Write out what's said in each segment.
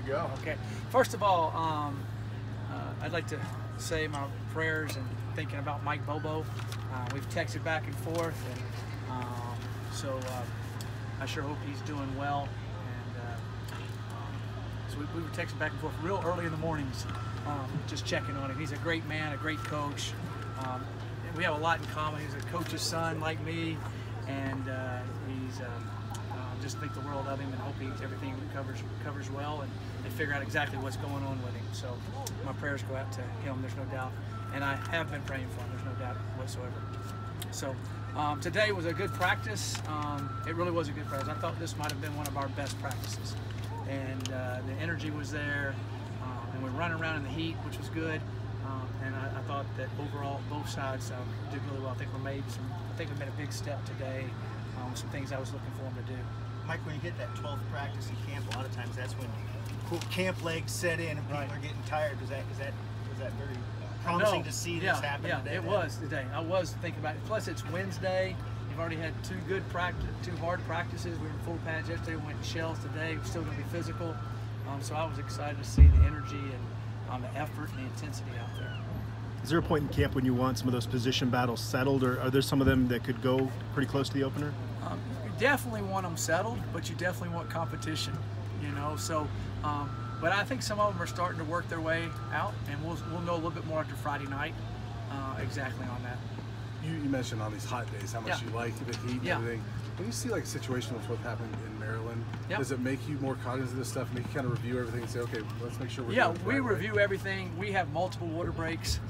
go. Okay. First of all, I'd like to say my prayers and thinking about Mike Bobo. We've texted back and forth, and so I sure hope he's doing well. And so we were texting back and forth real early in the mornings, just checking on him. He's a great man, a great coach. We have a lot in common. He's a coach's son like me, and he's just think the world of him and hope everything covers well and figure out exactly what's going on with him. So my prayers go out to him, there's no doubt. And I have been praying for him, there's no doubt whatsoever. So today was a good practice. It really was a good practice. I thought this might have been one of our best practices. And the energy was there, and we're running around in the heat, which was good. And I thought that overall both sides did really well. I think we made a big step today. Some things I was looking for them to do. Mike, when you hit that 12th practice in camp, a lot of times that's when quote camp legs set in and people are getting tired. Was that very promising to see this happen today? It was today. I was thinking about it. Plus, it's Wednesday. You've already had two hard practices. We were in full pads yesterday. We went in shells today. We're still going to be physical. So I was excited to see the energy and the effort and the intensity out there. Is there a point in camp when you want some of those position battles settled, or are there some of them that could go pretty close to the opener? You definitely want them settled, but you definitely want competition, you know. So, but I think some of them are starting to work their way out, and we'll know a little bit more after Friday night, exactly on that. You mentioned on these hot days how much you like the heat and everything. When you see like a situation with what happened in Maryland, does it make you more cognizant of this stuff, make you kind of review everything and say, okay, let's make sure we're doing it we right review everything. We have multiple water breaks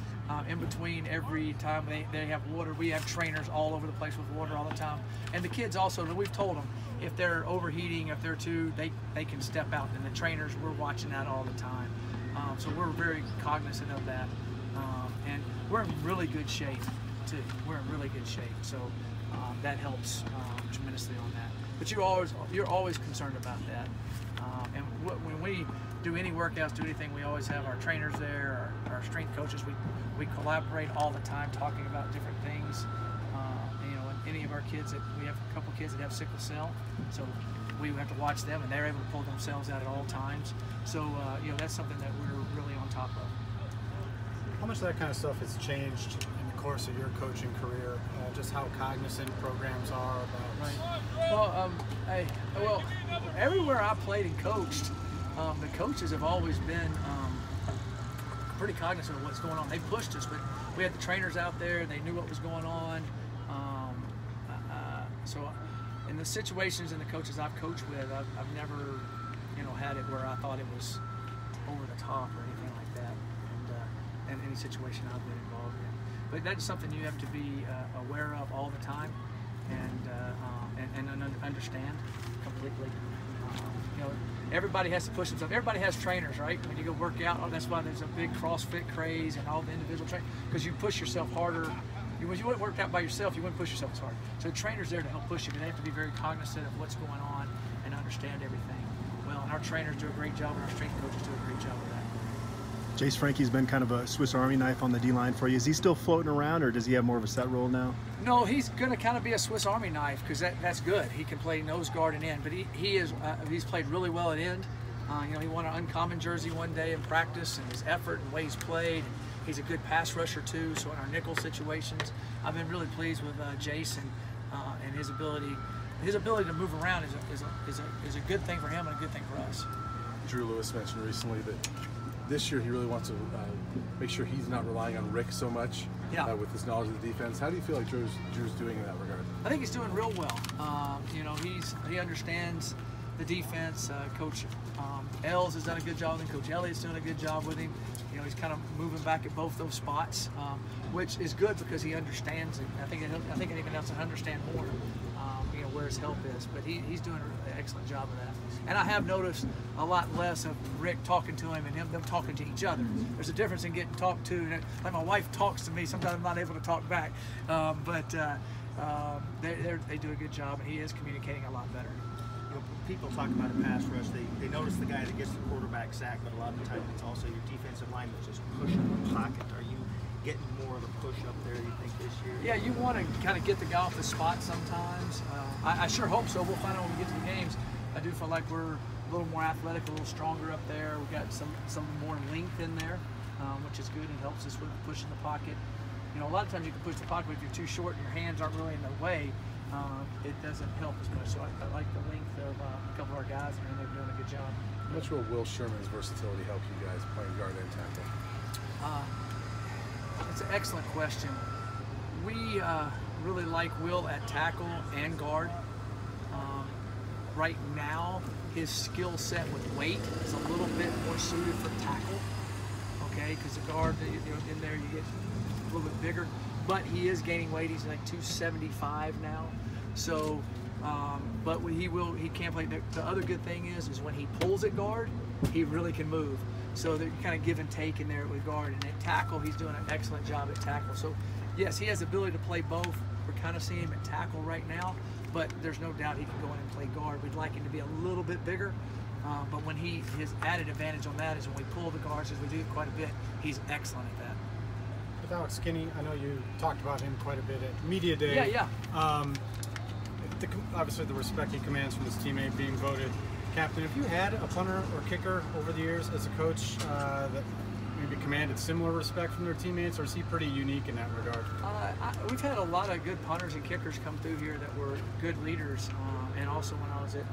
in between every time they have water. We have trainers all over the place with water all the time. And the kids also, we've told them, if they're overheating, if they're they can step out. And the trainers, we're watching that all the time. So we're very cognizant of that. And we're in really good shape too. We're in really good shape. So that helps tremendously on that. But you're always concerned about that. And when we do any workouts, do anything, we always have our trainers there, our strength coaches. We collaborate all the time, talking about different things. You know, and any of our kids, we have a couple kids that have sickle cell, so we have to watch them, and they're able to pull themselves out at all times. So you know, that's something that we're really on top of. How much of that kind of stuff has changed in the course of your coaching career? Just how cognizant programs are about. Right. Well, everywhere I played and coached, the coaches have always been pretty cognizant of what's going on. They pushed us, but we had the trainers out there. They knew what was going on. So in the situations and the coaches I've coached with, I've never, had it where I thought it was over the top or anything like that. And any situation I've been involved in. But that's something you have to be aware of all the time and understand completely. Everybody has to push themselves. Everybody has trainers, right? When you go work out, that's why there's a big CrossFit craze and all the individual training, because you push yourself harder. When you wouldn't work out by yourself, you wouldn't push yourself as hard. So the trainer's there to help push you, but they have to be very cognizant of what's going on and understand everything. Well, and our trainers do a great job, and our strength coaches do a great job of that. Jace Frankie's been kind of a Swiss Army knife on the D-line for you. Is he still floating around, or does he have more of a set role now? No, he's going to kind of be a Swiss Army knife, because that's good. He can play nose guard and end, but he's played really well at end. He won an uncommon jersey one day in practice, and his effort and the way he's played. He's a good pass rusher too. So in our nickel situations, I've been really pleased with Jason and his ability. His ability to move around is a good thing for him and a good thing for us. Drew Lewis mentioned recently that this year he really wants to make sure he's not relying on Rick so much with his knowledge of the defense. How do you feel like Drew's doing in that regard? I think he's doing real well. He understands the defense. Coach Els has done a good job with him. Coach Elliott's doing a good job with him. He's kind of moving back at both those spots, which is good because he understands it. I think anyone else can understand more, where his help is. But he's doing an excellent job of that. And I have noticed a lot less of Rick talking to him and them talking to each other. There's a difference in getting talked to. Like my wife talks to me, sometimes I'm not able to talk back. But they do a good job, and he is communicating a lot better. People talk about a pass rush. They notice the guy that gets the quarterback sack, but a lot of the time it's also your defensive line that's just pushing the pocket. Are you getting more of a push up there, you think, this year? Yeah, you want to kind of get the guy off the spot sometimes. I sure hope so. We'll find out when we get to the games. I do feel like we're little more athletic, a little stronger up there. We've got some more length in there, which is good and helps us with pushing the pocket. You know, a lot of times you can push the pocket, but if you're too short and your hands aren't really in the way, it doesn't help as much. So I like the length of a couple of our guys, and they're doing a good job. How much will Will Sherman's versatility help you guys playing guard and tackle? It's an excellent question. We really like Will at tackle and guard. Right now, his skill set with weight is a little bit more suited for tackle. Okay, because the guard, in there you get a little bit bigger, but he is gaining weight. He's like 275 now. So, but he can play. The other good thing is when he pulls at guard, he really can move. So they're kind of give and take in there with guard. And at tackle, he's doing an excellent job at tackle. So, yes, he has the ability to play both. We're kind of seeing him at tackle right now, but there's no doubt he can go in and play guard. We'd like him to be a little bit bigger, but when his added advantage on that is when we pull the guards, as we do quite a bit, he's excellent at that. Without Skinny, I know you talked about him quite a bit at Media Day. Yeah. Obviously, the respect he commands from his teammate being voted captain. Have you had a punter or kicker over the years as a coach that maybe commanded similar respect from their teammates, or is he pretty unique in that regard? We've had a lot of good punters and kickers come through here that were good leaders, and also when I was at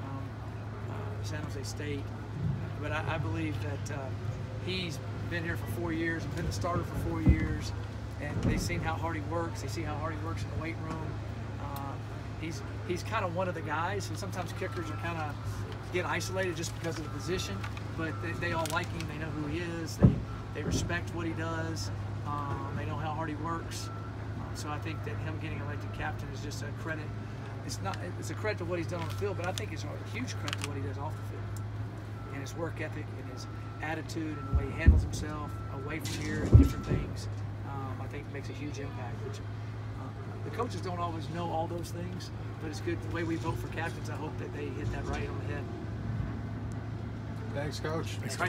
San Jose State. But I believe that he's been here for 4 years, been the starter for 4 years, and they've seen how hard he works. They see how hard he works in the weight room. He's kind of one of the guys, and sometimes kickers are kind of get isolated just because of the position, but they all like him. They know who he is. They respect what he does. They know how hard he works. So I think that him getting elected captain is just a credit. It's a credit to what he's done on the field, but I think it's a huge credit to what he does off the field. And his work ethic and his attitude and the way he handles himself away from here and different things, I think makes a huge impact. Which the coaches don't always know all those things, but it's good the way we vote for captains. I hope that they hit that right on the head. Thanks, Coach. Thanks.